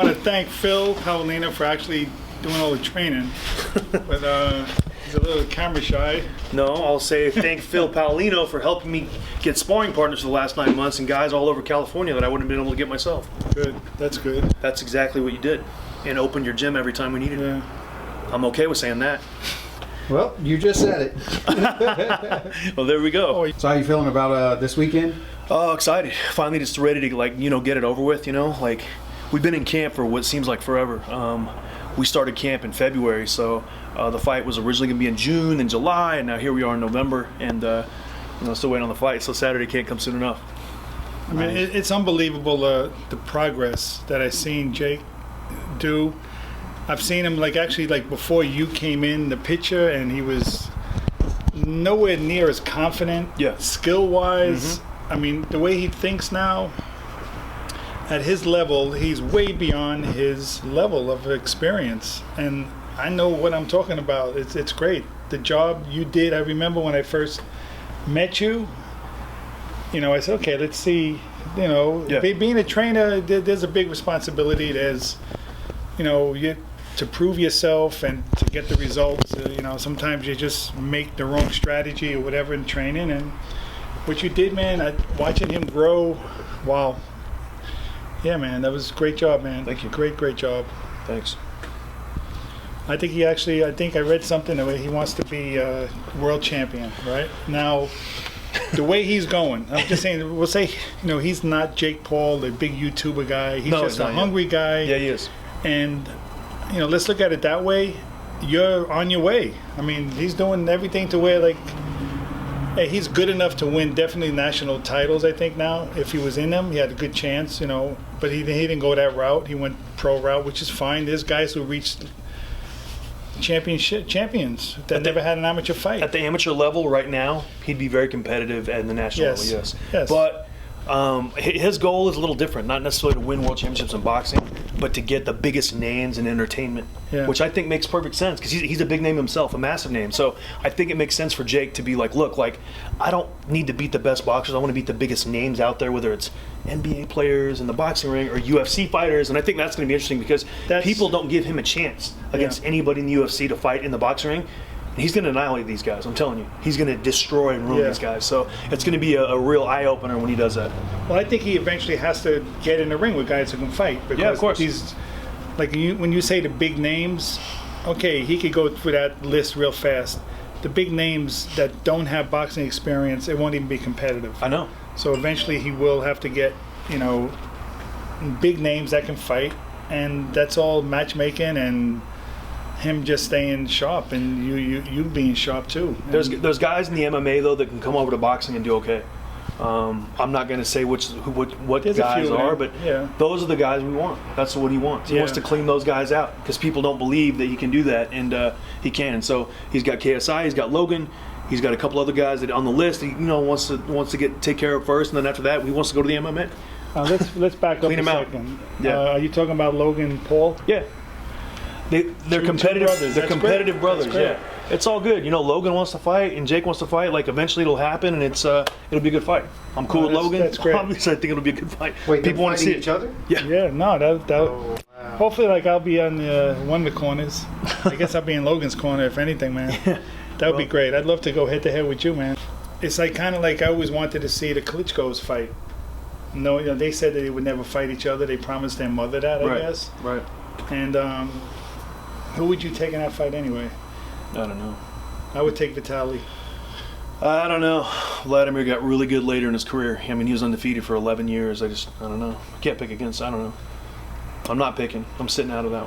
I want to thank Phil Paolina for actually doing all the training, but he's a little camera shy. No, I'll say thank Phil Paolino for helping me get sparring partners for the last 9 months and guys all over California that I wouldn't have been able to get myself. Good, that's good. That's exactly what you did, and opened your gym every time we needed it. I'm okay with saying that. Well, you just said it. Well, there we go. So how you feeling about this weekend? Oh, excited. Finally just ready to, get it over with, Like, we've been in camp for what seems like forever. We started camp in February, so the fight was originally going to be in June, then July, and now here we are in November, and still waiting on the fight, so Saturday can't come soon enough. I mean, it's unbelievable the progress that I've seen Jake do. I've seen him actually before you came in the picture, and he was nowhere near as confident, skill-wise. Mm-hmm. I mean, the way he thinks now, at his level, he's way beyond his level of experience. And I know what I'm talking about. It's great. The job you did, I remember when I first met you, I said, okay, let's see, being a trainer, there's a big responsibility. There's, to prove yourself and to get the results. Sometimes you just make the wrong strategy or whatever in training. And what you did, man, watching him grow, wow. Yeah, man, that was a great job, man. Thank you. Great job. Thanks. I think I read something the way he wants to be a world champion, right? Now, the way he's going, I'm just saying, we'll say, he's not Jake Paul, the big YouTuber guy. He's just a hungry guy. Yeah, he is. And, let's look at it that way. You're on your way. I mean, he's doing everything to where, hey, he's good enough to win definitely national titles, I think, now. If he was in them, he had a good chance, But he didn't go that route. He went pro route, which is fine. There's guys who reached champions that never had an amateur fight. At the amateur level right now, he'd be very competitive at the national level, yes. But his goal is a little different. Not necessarily to win world championships in boxing, but to get the biggest names in entertainment, which I think makes perfect sense because he's a big name himself, a massive name. So I think it makes sense for Jake to be look, I don't need to beat the best boxers. I want to beat the biggest names out there, whether it's NBA players in the boxing ring or UFC fighters. And I think that's going to be interesting because people don't give him a chance against anybody in the UFC to fight in the boxing ring. He's going to annihilate these guys, I'm telling you. He's going to destroy and ruin these guys. So it's going to be a real eye-opener when he does that. Well, I think he eventually has to get in the ring with guys who can fight. Because of course. He's, when you say the big names, okay, he could go through that list real fast. The big names that don't have boxing experience, it won't even be competitive. I know. So eventually he will have to get, big names that can fight. And that's all matchmaking and him just staying sharp and you being sharp too. There's guys in the MMA though that can come over to boxing and do okay. I'm not going to say what guys are, but those are the guys we want. That's what he wants. He wants to clean those guys out because people don't believe that he can do that, and he can. And so he's got KSI, he's got Logan, he's got a couple other guys that on the list. He wants to take care of first, and then after that he wants to go to the MMA. Let's back up a second. Are you talking about Logan Paul? Yeah. They're competitive. Brothers. They're competitive brothers. Yeah, it's all good. Logan wants to fight and Jake wants to fight. Eventually it'll happen and it'll be a good fight. I'm cool with Logan. That's great. Obviously, I think it'll be a good fight. Wait, people want to see each other? Yeah. Yeah. No, that. Wow. Hopefully, I'll be on one of the corners. I guess I'll be in Logan's corner if anything, man. That would be great. I'd love to go head to head with you, man. It's kind of I always wanted to see the Klitschko's fight. No, they said that they would never fight each other. They promised their mother that, I guess. Right. And who would you take in that fight anyway? I don't know. I would take Vitaly. I don't know. Vladimir got really good later in his career. I mean, he was undefeated for 11 years. I don't know. I can't pick against. I don't know. I'm not picking. I'm sitting out of that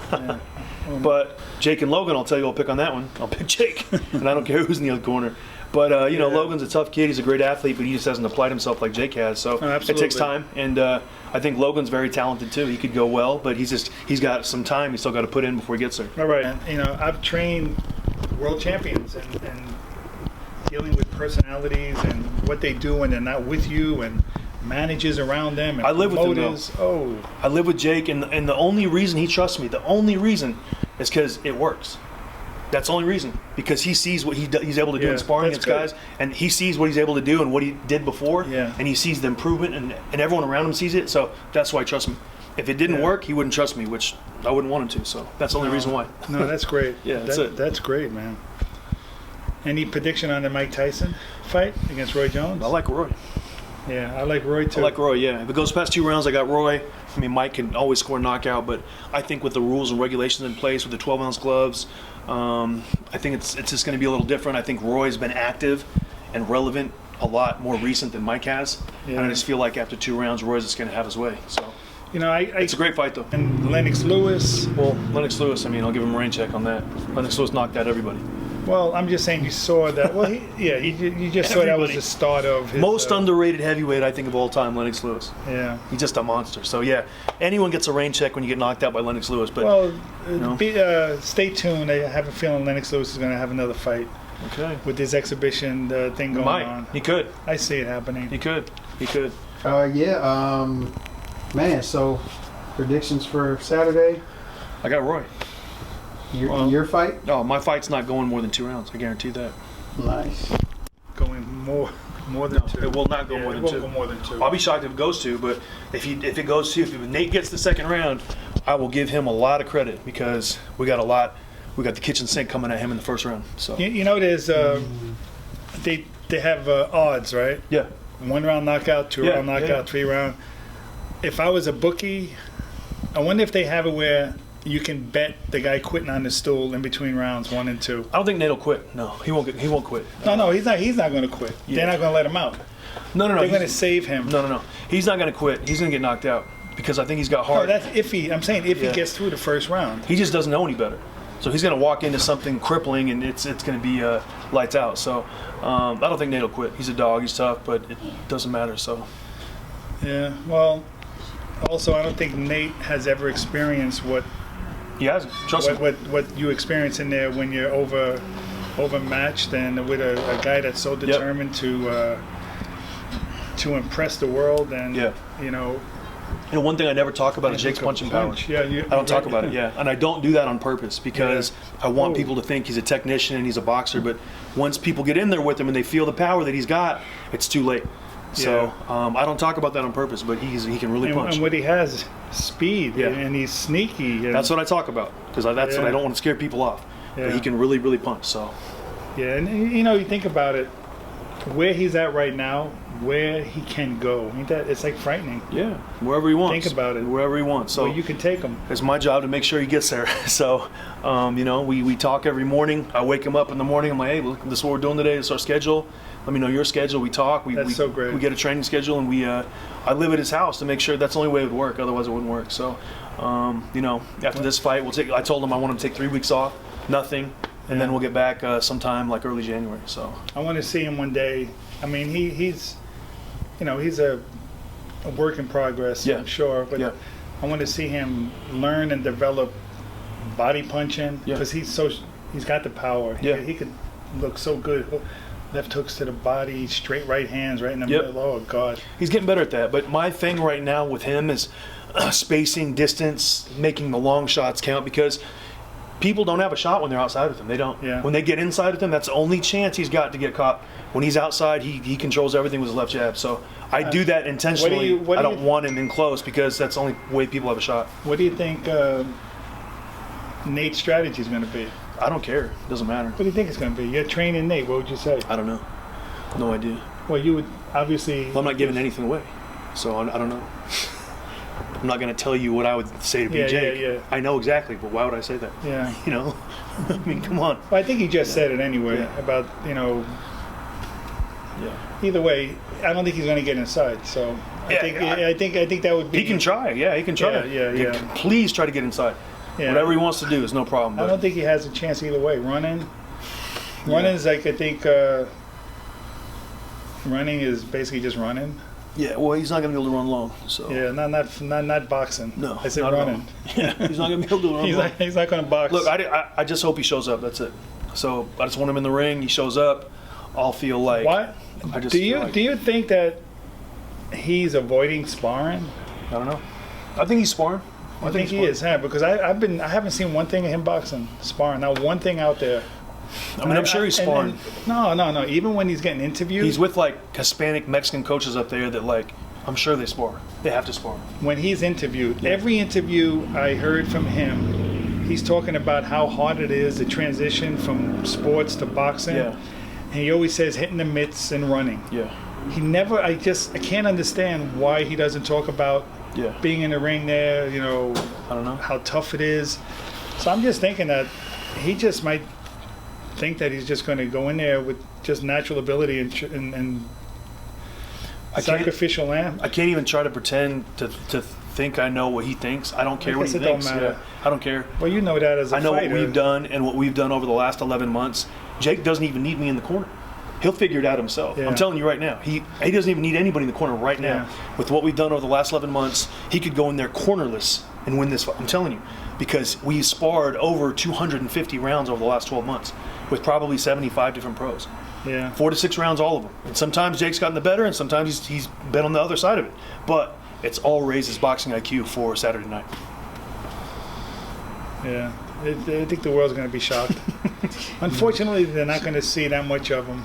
one. But Jake and Logan, I'll tell you, I'll pick on that one. I'll pick Jake, and I don't care who's in the other corner. But Logan's a tough kid. He's a great athlete, but he just hasn't applied himself like Jake has. So it takes time, and I think Logan's very talented too. He could go well, but he's got some time. He's still got to put in before he gets there. All right. And, I've trained world champions and dealing with personalities and what they do when they're not with you and managers around them. And I live with him though. I live with Jake, and the only reason he trusts me, the only reason, is because it works. That's the only reason, because he sees what he's able to do in sparring against guys, and he sees what he's able to do and what he did before, and he sees the improvement, and everyone around him sees it, so that's why I trust him. If it didn't work, he wouldn't trust me, which I wouldn't want him to. So that's the only reason why. No, that's great. Yeah, that's it. That's great, man. Any prediction on the Mike Tyson fight against Roy Jones? I like Roy. Yeah, I like Roy too. I like Roy, yeah. If it goes past 2 rounds, I got Roy. I mean, Mike can always score a knockout, but I think with the rules and regulations in place, with the 12-ounce gloves, I think it's just going to be a little different. I think Roy's been active and relevant a lot more recent than Mike has. Yeah. And I just feel like after 2 rounds, Roy's just going to have his way. So, it's a great fight, though. And Lennox Lewis. Well, Lennox Lewis, I mean, I'll give him a rain check on that. Lennox Lewis knocked out everybody. Well, I'm just saying you saw that. Well, you just saw that was the start of his... Most underrated heavyweight, I think, of all time, Lennox Lewis. Yeah. He's just a monster. So, yeah, anyone gets a rain check when you get knocked out by Lennox Lewis. But, stay tuned. I have a feeling Lennox Lewis is going to have another fight. Okay. With this exhibition thing going on. He could. I see it happening. He could. Man, so predictions for Saturday? I got Roy. Your fight? Oh, my fight's not going more than 2 rounds. I guarantee that. Nice. Going more than 2. It will not go more than 2. It won't go more than 2. I'll be shocked if it goes 2, but if it goes 2, if Nate gets the second round, I will give him a lot of credit because we got the kitchen sink coming at him in the first round. So there's they have odds, right? Yeah. 1 round knockout, 2 round knockout, 3 round. If I was a bookie, I wonder if they have it where you can bet the guy quitting on the stool in between rounds 1 and 2. I don't think Nate'll quit. No, he won't quit. No, he's not going to quit. Yeah. They're not going to let him out. No. They're going to save him. No. He's not going to quit. He's going to get knocked out because I think he's got heart. No, that's iffy. I'm saying if he gets through the first round. He just doesn't know any better. So he's going to walk into something crippling, and it's going to be lights out. So I don't think Nate'll quit. He's a dog. He's tough, but it doesn't matter. So. Yeah. Well, also I don't think Nate has ever experienced what. He hasn't. Trust me. What you experience in there when you're overmatched and with a guy that's so determined to impress the world and one thing I never talk about is Jake's punching power. Yeah, I don't talk about it. Yeah, and I don't do that on purpose because I want people to think he's a technician and he's a boxer. But once people get in there with him and they feel the power that he's got, it's too late. So I don't talk about that on purpose, but he can really punch. And what he has, speed, and he's sneaky. That's what I talk about because that's what I don't want to scare people off. Yeah. But he can really, really punch. So. Yeah, and you think about it, where he's at right now, where he can go. Ain't that? It's like frightening. Yeah, wherever he wants. Think about it. Wherever he wants. So you can take him. It's my job to make sure he gets there. So, we talk every morning. I wake him up in the morning. I'm like, hey, look, this is what we're doing today. This is our schedule. Let me know your schedule. We talk. That's so great. We get a training schedule, and I live at his house to make sure that's the only way it would work. Otherwise, it wouldn't work. So, after this fight, I told him I want him to take 3 weeks off, nothing, and then we'll get back sometime like early January. So I want to see him one day. I mean, he's a work in progress, I'm sure, but I want to see him learn and develop body punching because he's got the power. He could look so good. Left hooks to the body, straight right hands right in the middle. Oh, God. He's getting better at that. But my thing right now with him is spacing, distance, making the long shots count because people don't have a shot when they're outside with him. They don't. Yeah. When they get inside with him, that's the only chance he's got to get caught. When he's outside, he controls everything with his left jab. So I do that intentionally. I don't want him in close because that's the only way people have a shot. What do you think Nate's strategy is going to be? I don't care. It doesn't matter. What do you think it's going to be? You're training Nate. What would you say? I don't know. No idea. Well, you would obviously... Well, I'm not giving anything away. So I don't know. I'm not going to tell you what I would say to BJ. Yeah. I know exactly, but why would I say that? Yeah. I mean, come on. Well, I think he just said it anyway about, Yeah. Either way, I don't think he's going to get inside. So I think that would be... He can try. Yeah, he can try. Yeah. Please try to get inside. Yeah. Whatever he wants to do is no problem. I don't think he has a chance either way. Running is like, I think running is basically just running. Yeah, well, he's not going to be able to run long. So yeah, not boxing. No, I said running. Yeah, he's not going to be able to run long. He's not going to box. Look, I just hope he shows up. That's it. So I just want him in the ring. He shows up. I'll feel like. What? Do you think that he's avoiding sparring? I don't know. I think he's sparring. I think he is, because I haven't seen one thing of him sparring. Not one thing out there. I mean, I'm sure he's sparring. No. Even when he's getting interviewed, he's with like Hispanic Mexican coaches up there that like I'm sure they spar. They have to spar. When he's interviewed, every interview I heard from him, he's talking about how hard it is to transition from sports to boxing. Yeah. And he always says hitting the mitts and running. Yeah. He never, I can't understand why he doesn't talk about being in the ring there, you know, I don't know. how tough it is. So I'm just thinking that he just might think that he's just going to go in there with just natural ability and sacrificial lamb. I can't even try to pretend to think I know what he thinks. I don't care what he thinks. Don't matter. Yeah, I don't care. Well, you know that as a fighter. I know what we've done and what we've done over the last 11 months. Jake doesn't even need me in the corner. He'll figure it out himself. Yeah. I'm telling you right now. He doesn't even need anybody in the corner right now. Yeah. With what we've done over the last 11 months, he could go in there cornerless and win this fight. I'm telling you. Because we sparred over 250 rounds over the last 12 months with probably 75 different pros. Yeah. 4 to 6 rounds, all of them. And sometimes Jake's gotten the better, and sometimes he's been on the other side of it. But it's all raised his boxing IQ for Saturday night. Yeah. I think the world's going to be shocked. Unfortunately, they're not going to see that much of him.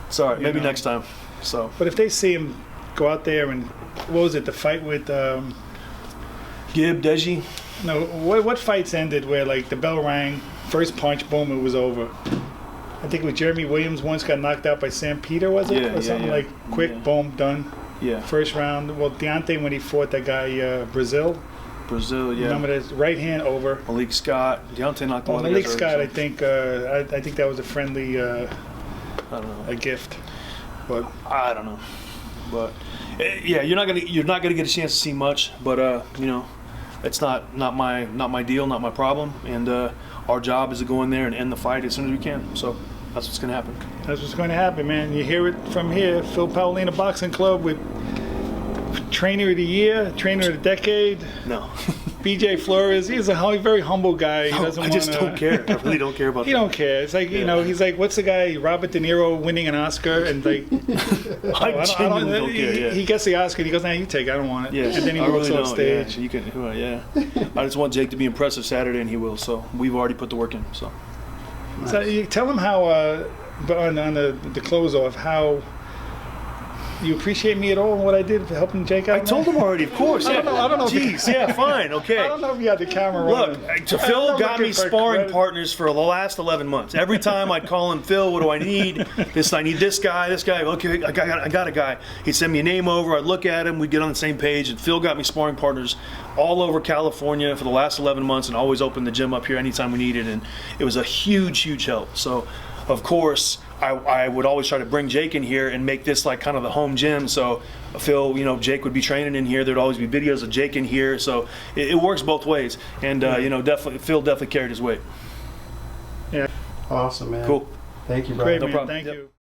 Sorry, maybe next time. So. But if they see him go out there and, what was it, the fight with... Gib, Deji? No, what fights ended where, like, the bell rang, first punch, boom, it was over? I think it was Jeremy Williams once got knocked out by Sam Peter, was it? Or something like, quick, boom, done. Yeah. First round. Well, Deontay, when he fought that guy, Brazil, yeah. Remember that right hand over. Malik Scott. Deontay knocked one of the Malik Scott, I think that was a friendly, I don't know, a gift. But I don't know. But yeah, you're not gonna get a chance to see much. But you know, it's not my deal, not my problem. And our job is to go in there and end the fight as soon as we can. So that's what's gonna happen. That's what's going to happen, man. You hear it from here. Phil Paolina Boxing Club with Trainer of the Year, Trainer of the Decade. No. BJ Flores, he's a very humble guy. He doesn't I just don't care. I really don't care about that. He don't care. It's like, you know, he's like, what's the guy, Robert De Niro winning an Oscar? And like, I genuinely don't care. Yeah. He gets the Oscar and he goes, nah, you take it, I don't want it. Yeah. And then he walks off stage. Yeah. You can, yeah. I just want Jake to be impressive Saturday, and he will. So we've already put the work in. So, nice. So you tell him how, but on the close off, how you appreciate me at all and what I did for helping Jake out? I told him already, of course. I don't know. Jeez, yeah, fine, okay. I don't know if you had the camera Look, running. Phil got me sparring partners for the last 11 months. Every time I'd call him, Phil, what do I need? I need this guy. Okay, I got a guy. He'd send me a name over. I'd look at him. We'd get on the same page. And Phil got me sparring partners all over California for the last 11 months and always opened the gym up here anytime we needed. And it was a huge, huge help. So, of course, I would always try to bring Jake in here and make this like kind of the home gym. So Phil, you know, Jake would be training in here. There'd always be videos of Jake in here. So it works both ways. And, you know, Phil definitely carried his weight. Yeah. Awesome, man. Cool. Thank you, brother. Great, No man. problem. Thank you.